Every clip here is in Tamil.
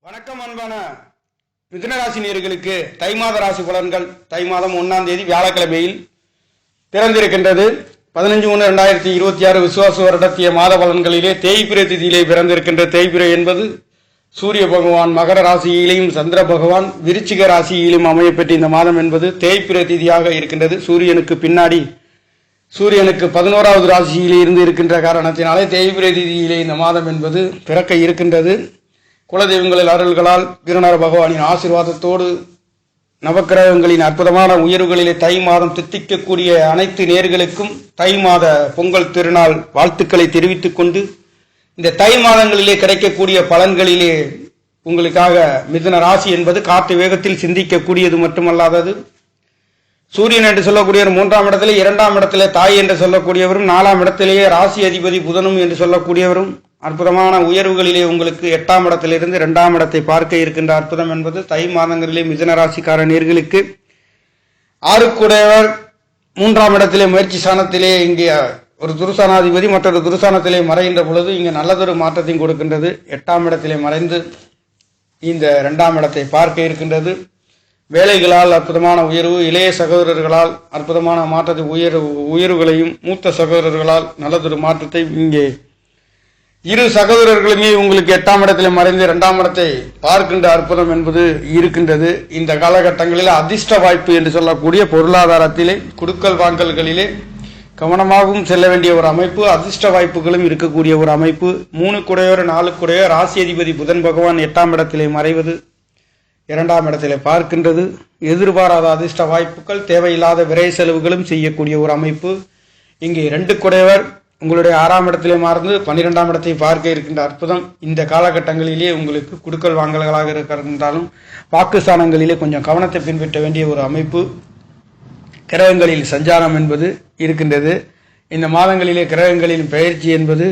வணக்கம் அன்பான மிதுனராசி நேயர்களுக்கு தை மாத ராசி பலன்கள் தை மாதம் 1ஆம் தேதி வியாழக்கிழமையில் பிறந்திருக்கின்றது. 15/3/2026 விசுவாச வருடத்திய மாத பலன்களிலே தேய்பிறை திதியிலே பிறந்திருக்கின்ற தேய்பிறை என்பது சூரிய பகவான் மகர ராசியிலும் சந்திர பகவான் விருச்சிக ராசியிலும் அமையப்பெற்ற இந்த மாதம் என்பது தேய்பிறை திதியாக இருக்கின்றது. சூரியனுக்கு பின்னாடி சூரியனுக்கு 11வது ராசியிலே இருந்து இருக்கின்ற காரணத்தினாலே தேய்பிறை திதியிலே இந்த மாதம் என்பது பிறக்க இருக்கின்றது. குலதெய்வங்களின் அருள்களால் வீரநர பகவானின் ஆசீர்வாதத்தோடு நவக்கிரகங்களின் அற்புதமான உயர்வுகளிலே தை மாதம் தித்திக்கக்கூடிய அனைத்து நேர்களுக்கும் தை மாத பொங்கல் திருநாள் வாழ்த்துக்களை தெரிவித்துக் கொண்டு இந்த தை மாதங்களிலே கிடைக்கக்கூடிய பலன்களிலே உங்களுக்காக மிதுன ராசி என்பது காற்று வேகத்தில் சிந்திக்கக்கூடியது மட்டுமல்லாதது. சூரியன் என்று சொல்லக்கூடியவர் 3ஆம் இடத்திலே 2ஆம் இடத்திலே தாய் என்று சொல்லக்கூடியவரும் 4ஆம் இடத்திலேயே ராசி அதிபதி புதனும் என்று சொல்லக்கூடியவரும் அற்புதமான உயர்வுகளிலே உங்களுக்கு 8ஆம் இடத்திலிருந்து 2ஆம் இடத்தை பார்க்க இருக்கின்ற அற்புதம் என்பது தை மாதங்களிலே மிதுன ராசிக்கார நேர்களுக்கு 6க்குடையவர் 3ஆம் இடத்திலே முயற்சி ஸ்தானத்திலே இங்கே ஒரு துருசானாதிபதி மற்றொரு துருசானத்திலே மறைகின்ற பொழுது இங்கே நல்லதொரு மாற்றத்தையும் கொடுக்கின்றது. 8ஆம் இடத்திலே மறைந்து இந்த 2ஆம் இடத்தை பார்க்க இருக்கின்றது. வேலைகளால் அற்புதமான உயர்வு, இளைய சகோதரர்களால் அற்புதமான மாற்றத்தை உயர்வுகளையும் மூத்த சகோதரர்களால் நல்லதொரு மாற்றத்தை இங்கே இரு சகோதரர்களுமே உங்களுக்கு 8ஆம் இடத்தில் மறைந்து 2ஆம் இடத்தை பார்க்கின்ற அற்புதம் என்பது இருக்கின்றது. இந்த காலகட்டங்களில் அதிர்ஷ்ட வாய்ப்பு என்று சொல்லக்கூடிய பொருளாதாரத்திலே குடுக்கல் வாங்கல்களிலே கவனமாகவும் செல்ல வேண்டிய ஒரு அமைப்பு, அதிர்ஷ்ட வாய்ப்புகளும் இருக்கக்கூடிய ஒரு அமைப்பு. 3க்குடையவர் 4க்குடையவர் ராசி அதிபதி புதன் பகவான் 8ஆம் இடத்திலே மறைவது 2ஆம் இடத்திலே பார்க்கின்றது. எதிர்பாராத அதிர்ஷ்ட வாய்ப்புகள், தேவையில்லாத விரை செலவுகளும் செய்யக்கூடிய ஒரு அமைப்பு. இங்கே 2க்குடையவர் உங்களுடைய 6ஆம் இடத்திலே மாறந்து 12ஆம் இடத்தை பார்க்க இருக்கின்ற அற்புதம். இந்த காலகட்டங்களிலே உங்களுக்கு குடுக்கல் வாங்கல்களாக இருக்கின்றாலும் வாக்குஸ்தானங்களிலே கொஞ்சம் கவனத்தை பின்பற்ற வேண்டிய ஒரு அமைப்பு. கிரகங்களில் சஞ்சாரம் என்பது இருக்கின்றது. இந்த மாதங்களிலே கிரகங்களின் பயிற்சி என்பது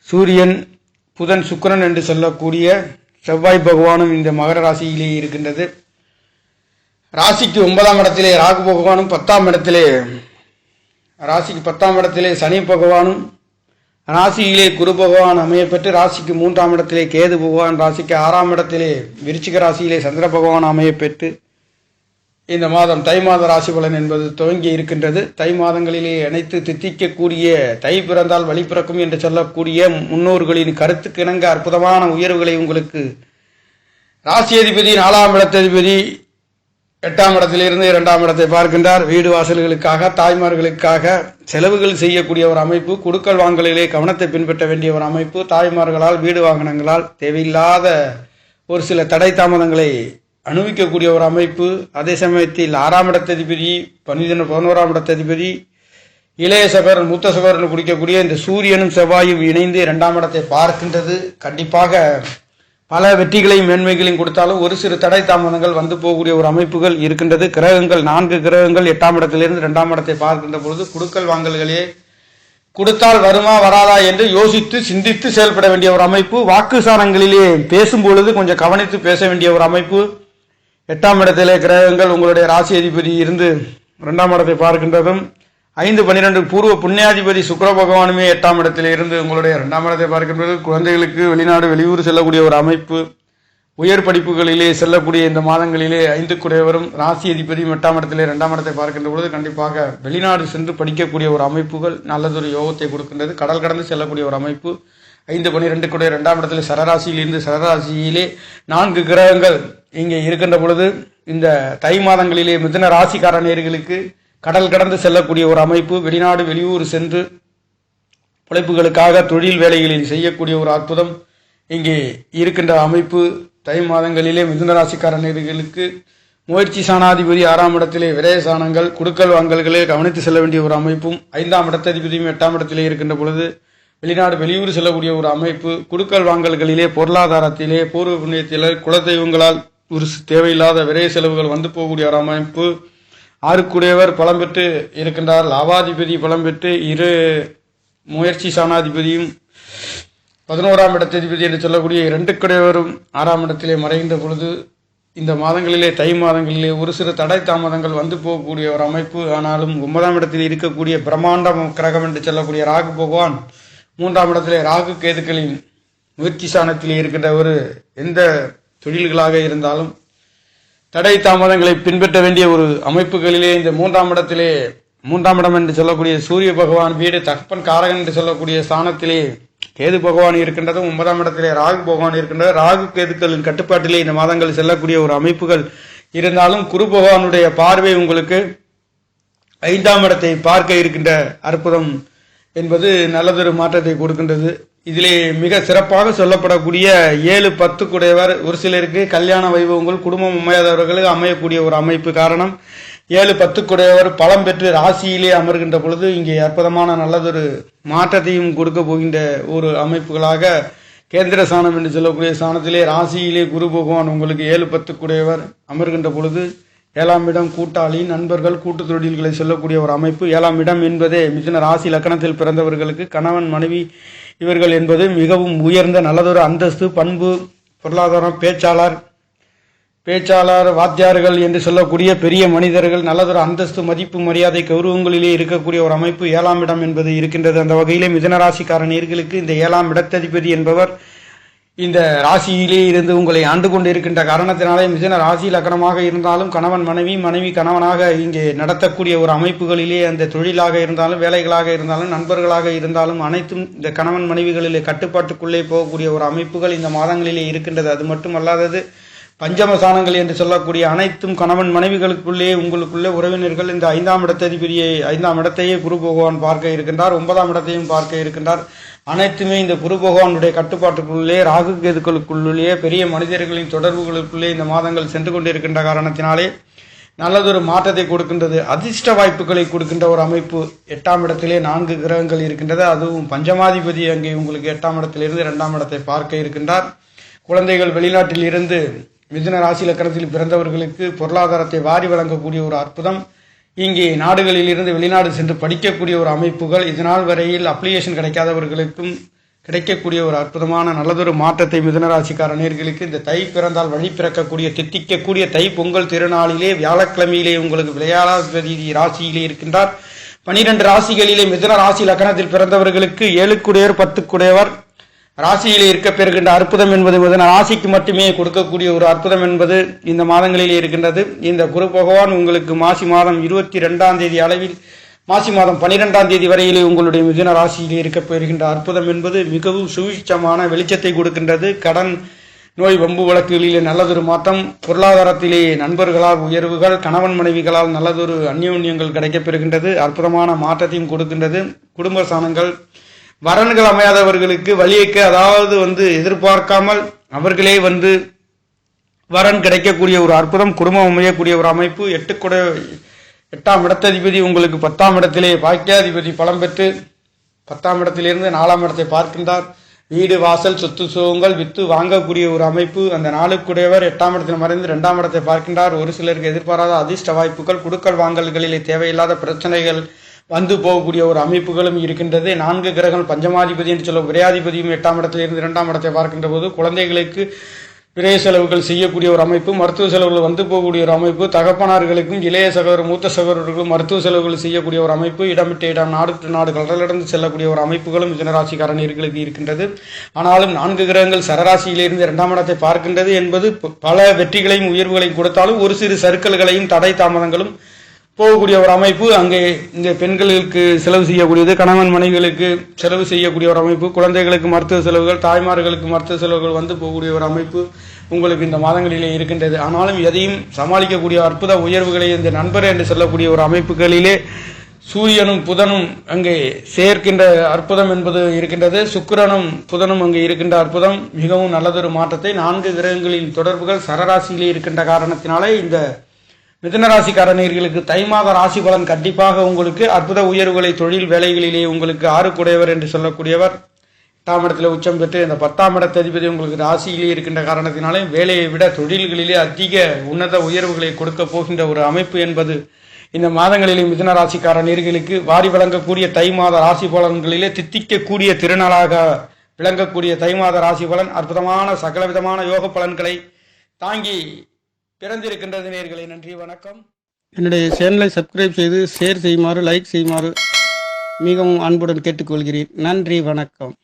சூரியன் புதன் சுக்கிரன் என்று சொல்லக்கூடிய செவ்வாய் பகவானும் இந்த மகர ராசியிலே இருக்கின்றது. ராசிக்கு 9ஆம் இடத்திலே ராகு பகவானும் 10ஆம் இடத்திலே ராசிக்கு 10ஆம் இடத்திலே சனி பகவானும் ராசியிலே குரு பகவான் அமையப்பெற்று ராசிக்கு 3ஆம் இடத்திலே கேது பகவான் ராசிக்கு 6ஆம் இடத்திலே விருச்சிக ராசியிலே சந்திர பகவான் அமையப்பெற்று இந்த மாதம் தை மாத ராசி பலன் என்பது துவங்கி இருக்கின்றது. தை மாதங்களிலே அனைத்து தித்திக்கக்கூடிய தை பிறந்தால் வழி பிறக்கும் என்று சொல்லக்கூடிய முன்னோர்களின் கருத்துக்கு இணங்க அற்புதமான உயர்வுகளை உங்களுக்கு ராசி அதிபதி 4ஆம் இடத்ததிபதி 8ஆம் இடத்திலிருந்து 2ஆம் இடத்தை பார்க்கின்றார். வீடு வாசல்களுக்காக தாய்மார்களுக்காக செலவுகள் செய்யக்கூடிய ஒரு அமைப்பு, குடுக்கல் வாங்கலிலே கவனத்தை பின்பற்ற வேண்டிய ஒரு அமைப்பு. தாய்மார்களால் வீடு வாகனங்களால் தேவையில்லாத ஒரு சில தடை தாமதங்களை அனுபவிக்கக்கூடிய ஒரு அமைப்பு. அதே சமயத்தில் 6ஆம் இடத்ததிபதி 11ஆம் இடத்ததிபதி இளைய சகோதரன் மூத்த சகோதரன் குடிக்கக்கூடிய இந்த சூரியனும் செவ்வாயும் இணைந்து 2ஆம் இடத்தை பார்க்கின்றது. கண்டிப்பாக பல வெற்றிகளையும் மேன்மைகளையும் கொடுத்தாலும் ஒரு சிறு தடை தாமதங்கள் வந்து போகக்கூடிய ஒரு அமைப்புகள் இருக்கின்றது. கிரகங்கள் 4 கிரகங்கள் 8ஆம் இடத்திலிருந்து 2ஆம் இடத்தை பார்க்கின்ற பொழுது குடுக்கல் வாங்கல்களே கொடுத்தால் வருமா வராதா என்று யோசித்து சிந்தித்து செயல்பட வேண்டிய ஒரு அமைப்பு. வாக்குசாரங்களிலே பேசும் பொழுது கொஞ்சம் கவனித்து பேச வேண்டிய ஒரு அமைப்பு. 8ஆம் இடத்திலே கிரகங்கள் உங்களுடைய ராசி அதிபதி இருந்து 2ஆம் இடத்தை பார்க்கின்றதும் 5-12 பூர்வ புண்ணியாதிபதி சுக்கிர பகவானுமே 8ஆம் இடத்திலே இருந்து உங்களுடைய 2ஆம் இடத்தை பார்க்கின்றது. குழந்தைகளுக்கு வெளிநாடு வெளியூர் செல்லக்கூடிய ஒரு அமைப்பு, உயர் படிப்புகளிலே செல்லக்கூடிய இந்த மாதங்களிலே 5க்குடையவரும் ராசி அதிபதி 8ஆம் இடத்திலே 2ஆம் இடத்தை பார்க்கின்ற பொழுது கண்டிப்பாக வெளிநாடு சென்று படிக்கக்கூடிய ஒரு அமைப்புகள் நல்லதொரு யோகத்தை கொடுக்கின்றது. கடல் கடந்து செல்லக்கூடிய ஒரு அமைப்பு. 5-12 2ஆம் இடத்திலே சரராசியில் இருந்து சரராசியிலே 4 கிரகங்கள் இங்கே இருக்கின்ற பொழுது இந்த தை மாதங்களிலே மிதுன ராசிக்கார நேயர்களுக்கு கடல் கடந்து செல்லக்கூடிய ஒரு அமைப்பு, வெளிநாடு வெளியூர் சென்று உழைப்புகளுக்காக தொழில் வேலைகளில் செய்யக்கூடிய ஒரு அற்புதம் இங்கே இருக்கின்ற அமைப்பு. தை மாதங்களிலே மிதுன ராசிக்கார நேயர்களுக்கு முயற்சி சாணாதிபதி 6ஆம் இடத்திலே விரயசானங்கள் குடுக்கல் வாங்கல்களே கவனித்து செல்ல வேண்டிய ஒரு அமைப்பும், 5ஆம் இடத்ததிபதியும் 8ஆம் இடத்திலே இருக்கின்ற பொழுது வெளிநாடு வெளியூர் செல்லக்கூடிய ஒரு அமைப்பு. குடுக்கல் வாங்கல்களிலே பொருளாதாரத்திலே பூர்வ புண்ணியத்திலே குலதெய்வங்களால் ஒரு தேவையில்லாத விரைய செலவுகள் வந்து போகக்கூடிய ஒரு அமைப்பு. 6க்குடையவர் பலம் பெற்று இருக்கின்றார். லாபாதிபதி பலம் பெற்று இரு முயற்சி சாணாதிபதியும் 11ஆம் இடத்ததிபதி என்று சொல்லக்கூடிய 2க்குடையவரும் 6ஆம் இடத்திலே மறைகின்ற பொழுது இந்த மாதங்களிலே தை மாதங்களிலே ஒரு சிறு தடை தாமதங்கள் வந்து போகக்கூடிய ஒரு அமைப்பு. ஆனாலும் 9ஆம் இடத்தில் இருக்கக்கூடிய பிரம்மாண்ட கிரகம் என்று சொல்லக்கூடிய ராகு பகவான் 3ஆம் இடத்திலே ராகு கேதுக்களின் முயற்சி ஸ்தானத்திலே இருக்கின்ற ஒரு எந்த தொழில்களாக இருந்தாலும் தடை தாமதங்களை பின்பற்ற வேண்டிய ஒரு அமைப்புகளிலே இந்த மூன்றாம் இடம் என்று சொல்லக்கூடிய சூரிய பகவான் வீடு தகப்பன் காரகன் என்று சொல்லக்கூடிய ஸ்தானத்திலே கேது பகவான் இருக்கின்றது. 9ஆம் இடத்திலே ராகு பகவான் இருக்கின்றது. ராகு கேதுக்களின் கட்டுப்பாட்டிலே இந்த மாதங்கள் செல்லக்கூடிய ஒரு அமைப்புகள் இருந்தாலும் குரு பகவானுடைய பார்வை உங்களுக்கு 5ஆம் இடத்தை பார்க்க இருக்கின்ற அற்புதம் என்பது நல்லதொரு மாற்றத்தை கொடுக்கின்றது. இதிலே மிக சிறப்பாக சொல்லப்படக்கூடிய 7-10 குடையவர் ஒரு சிலருக்கு கல்யாண வைபவங்கள் குடும்பம் அமையாதவர்களுக்கு அமையக்கூடிய ஒரு அமைப்பு. காரணம் 7-10 குடையவர் பலம் பெற்று ராசியிலே அமர்கின்ற பொழுது இங்கே அற்புதமான நல்லதொரு மாற்றத்தையும் கொடுக்க போகின்ற ஒரு அமைப்புகளாக கேந்திர ஸ்தானம் என்று சொல்லக்கூடிய ஸ்தானத்திலே ராசியிலே குரு பகவான் உங்களுக்கு 7-10 குடையவர் அமர்கின்ற பொழுது 7ஆம் இடம் கூட்டாளி நண்பர்கள் கூட்டு தொழில்களை சொல்லக்கூடிய ஒரு அமைப்பு. 7ஆம் இடம் என்பதே மிதுன ராசி லக்கணத்தில் பிறந்தவர்களுக்கு கணவன் மனைவி இவர்கள் என்பது மிகவும் உயர்ந்த நல்லதொரு அந்தஸ்து பண்பு பொருளாதாரம் பேச்சாளர் வாத்தியார்கள் என்று சொல்லக்கூடிய பெரிய மனிதர்கள் நல்லதொரு அந்தஸ்து மதிப்பு மரியாதை கௌரவங்களிலே இருக்கக்கூடிய ஒரு அமைப்பு 7ஆம் இடம் என்பது இருக்கின்றது. அந்த வகையிலே மிதுன ராசிக்கார நேயர்களுக்கு இந்த 7ஆம் இடத்ததிபதி என்பவர் இந்த ராசியிலே இருந்து உங்களை ஆண்டு கொண்டு இருக்கின்ற காரணத்தினாலே மிதுன ராசி லக்கணமாக இருந்தாலும் கணவன் மனைவி கணவனாக இங்கே நடத்தக்கூடிய ஒரு அமைப்புகளிலே அந்த தொழிலாக இருந்தாலும் வேலைகளாக இருந்தாலும் நண்பர்களாக இருந்தாலும் அனைத்தும் இந்த கணவன் மனைவிகளிலே கட்டுப்பாட்டுக்குள்ளே போகக்கூடிய ஒரு அமைப்புகள் இந்த மாதங்களிலே இருக்கின்றது. அது மட்டுமல்லாதது பஞ்சமஸ்தானங்கள் என்று சொல்லக்கூடிய அனைத்தும் கணவன் மனைவிகளுக்குள்ளே உங்களுக்குள்ளே உறவினர்கள் இந்த 5ஆம் இடத்ததிபதியை 5ஆம் இடத்தையே குரு பகவான் பார்க்க இருக்கின்றார். 9ஆம் இடத்தையும் பார்க்க இருக்கின்றார். அனைத்துமே இந்த குரு பகவானுடைய கட்டுப்பாட்டுக்குள்ளே ராகு கேதுக்களுக்குள்ளே பெரிய மனிதர்களின் தொடர்புகளுக்குள்ளே இந்த மாதங்கள் சென்று கொண்டிருக்கின்ற காரணத்தினாலே நல்லதொரு மாற்றத்தை கொடுக்கின்றது. அதிர்ஷ்ட வாய்ப்புகளை கொடுக்கின்ற ஒரு அமைப்பு. 8ஆம் இடத்திலே 4 கிரகங்கள் இருக்கின்றது. அதுவும் பஞ்சமாதிபதி அங்கே உங்களுக்கு 8ஆம் இடத்திலிருந்து 2ஆம் இடத்தை பார்க்க இருக்கின்றார். குழந்தைகள் வெளிநாட்டில் இருந்து மிதுன ராசி லக்கணத்தில் பிறந்தவர்களுக்கு பொருளாதாரத்தை வாரி வழங்கக்கூடிய ஒரு அற்புதம். இங்கே நாடுகளில் இருந்து வெளிநாடு சென்று படிக்கக்கூடிய ஒரு அமைப்புகள். இதனால் வரையில் அப்ளிகேஷன் கிடைக்காதவர்களுக்கும் கிடைக்கக்கூடிய ஒரு அற்புதமான நல்லதொரு மாற்றத்தை மிதுனராசிக்கார நேயர்களுக்கு இந்த தை பிறந்தால் வழி பிறக்கக்கூடிய தித்திக்கக்கூடிய தை பொங்கல் திருநாளிலே வியாழக்கிழமையிலே உங்களுக்கு விளையாடாதிபதி ராசியிலே இருக்கின்றார். 12 ராசிகளிலே மிதுன ராசி லக்கணத்தில் பிறந்தவர்களுக்கு 7 குடையவர் 10 குடையவர் ராசியிலே இருக்க பெறுகின்ற அற்புதம் என்பது மிதுன ராசிக்கு மட்டுமே கொடுக்கக்கூடிய ஒரு அற்புதம் என்பது இந்த மாதங்களிலே இருக்கின்றது. இந்த குரு பகவான் உங்களுக்கு மாசி மாதம் 22ஆம் தேதி அளவில் மாசி மாதம் 12ஆம் தேதி வரையிலே உங்களுடைய மிதுன ராசியிலே இருக்க பெறுகின்ற அற்புதம் என்பது மிகவும் சுவிட்சமான வெளிச்சத்தை கொடுக்கின்றது. கடன் நோய் வம்பு வழக்குகளிலே நல்லதொரு மாற்றம், பொருளாதாரத்திலே நண்பர்களால் உயர்வுகள், கணவன் மனைவிகளால் நல்லதொரு அந்யோன்யங்கள் கிடைக்கப்பெறுகின்றது. அற்புதமான மாற்றத்தையும் கொடுக்கின்றது. குடும்ப ஸ்தானங்கள் வரன்கள் அமையாதவர்களுக்கு வழியைக்கு அதாவது எதிர்பார்க்காமல் அவர்களே வரன் கிடைக்கக்கூடிய ஒரு அற்புதம், குடும்பம் அமையக்கூடிய ஒரு அமைப்பு. 8ஆம் இடத்ததிபதி உங்களுக்கு 10ஆம் இடத்திலே பாக்கியாதிபதி பலம் பெற்று 10ஆம் இடத்திலிருந்து 4ஆம் இடத்தை பார்க்கின்றார். வீடு வாசல் சொத்து சுகங்கள் வித்து வாங்கக்கூடிய ஒரு அமைப்பு. அந்த 4 குடையவர் 8ஆம் இடத்தில் மறைந்து 2ஆம் இடத்தை பார்க்கின்றார். ஒரு சிலருக்கு எதிர்பாராத அதிர்ஷ்ட வாய்ப்புகள், குடுக்கல் வாங்கல்களிலே தேவையில்லாத பிரச்சனைகள் வந்து போகக்கூடிய ஒரு அமைப்புகளும் இருக்கின்றது. 4 கிரகங்கள் பஞ்சமாதிபதி என்று சொல்ல விரையாதிபதியும் 8ஆம் இடத்திலிருந்து 2ஆம் இடத்தை பார்க்கின்ற போது குழந்தைகளுக்கு விரைய செலவுகள் செய்யக்கூடிய ஒரு அமைப்பு, மருத்துவ செலவுகள் வந்து போகக்கூடிய ஒரு அமைப்பு, தகப்பனார்களுக்கும் இளைய சகோதரர் மூத்த சகோதரர்களுக்கும் மருத்துவ செலவுகள் செய்யக்கூடிய ஒரு அமைப்பு, இடமிட்டு இடம் நாடு டு நாடு கடலிடந்து செல்லக்கூடிய ஒரு அமைப்புகளும் மிதுனராசிக்காரர்களுக்கு இருக்கின்றது. ஆனாலும் 4 கிரகங்கள் சரராசியிலிருந்து 2ஆம் இடத்தை பார்க்கின்றது என்பது பல வெற்றிகளையும் உயர்வுகளையும் கொடுத்தாலும் ஒரு சிறு சறுக்கல்களையும் தடை தாமதங்களும் போகக்கூடிய ஒரு அமைப்பு. அங்கே இந்த பெண்களுக்கு செலவு செய்யக்கூடியது, கணவன் மனைவிகளுக்கு செலவு செய்யக்கூடிய ஒரு அமைப்பு, குழந்தைகளுக்கு மருத்துவ செலவுகள், தாய்மார்களுக்கு மருத்துவ செலவுகள் வந்து போகக்கூடிய ஒரு அமைப்பு உங்களுக்கு இந்த மாதங்களிலே இருக்கின்றது. ஆனாலும் எதையும் சமாளிக்கக்கூடிய அற்புத உயர்வுகளை இந்த நண்பர் என்று சொல்லக்கூடிய ஒரு அமைப்புகளிலே சூரியனும் புதனும் அங்கே சேர்க்கின்ற அற்புதம் என்பது இருக்கின்றது. சுக்கிரனும் புதனும் அங்கே இருக்கின்ற அற்புதம் மிகவும் நல்லதொரு மாற்றத்தை 4 கிரகங்களின் தொடர்புகள் சரராசியிலே இருக்கின்ற காரணத்தினாலே இந்த மிதுனராசிக்கார நேயர்களுக்கு தை மாத ராசி பலன் கண்டிப்பாக உங்களுக்கு அற்புத உயர்வுகளை தொழில் வேலைகளிலே உங்களுக்கு 6 குடையவர் என்று சொல்லக்கூடியவர் 8ஆம் இடத்துல உச்சம் பெற்று இந்த 10ஆம் இடத்ததிபதி உங்களுக்கு ராசியிலே இருக்கின்ற காரணத்தினாலே வேலையை விட தொழில்களிலே அதிக உன்னத உயர்வுகளை கொடுக்க போகின்ற ஒரு அமைப்பு என்பது இந்த மாதங்களிலே மிதுன ராசிக்கார நேயர்களுக்கு வாரி வழங்கக்கூடிய தை மாத ராசி பலன்களிலே தித்திக்கக்கூடிய திருநாளாக விளங்கக்கூடிய தை மாத ராசி பலன் அற்புதமான சகலவிதமான யோக பலன்களை தாங்கி பிறந்திருக்கின்றது. நேயர்களே, நன்றி, வணக்கம். என்னுடைய சேனலை சப்ஸ்கிரைப் செய்து ஷேர் செய்யுமாறு லைக் செய்யுமாறு மிகவும் அன்புடன் கேட்டுக்கொள்கிறேன். நன்றி, வணக்கம்.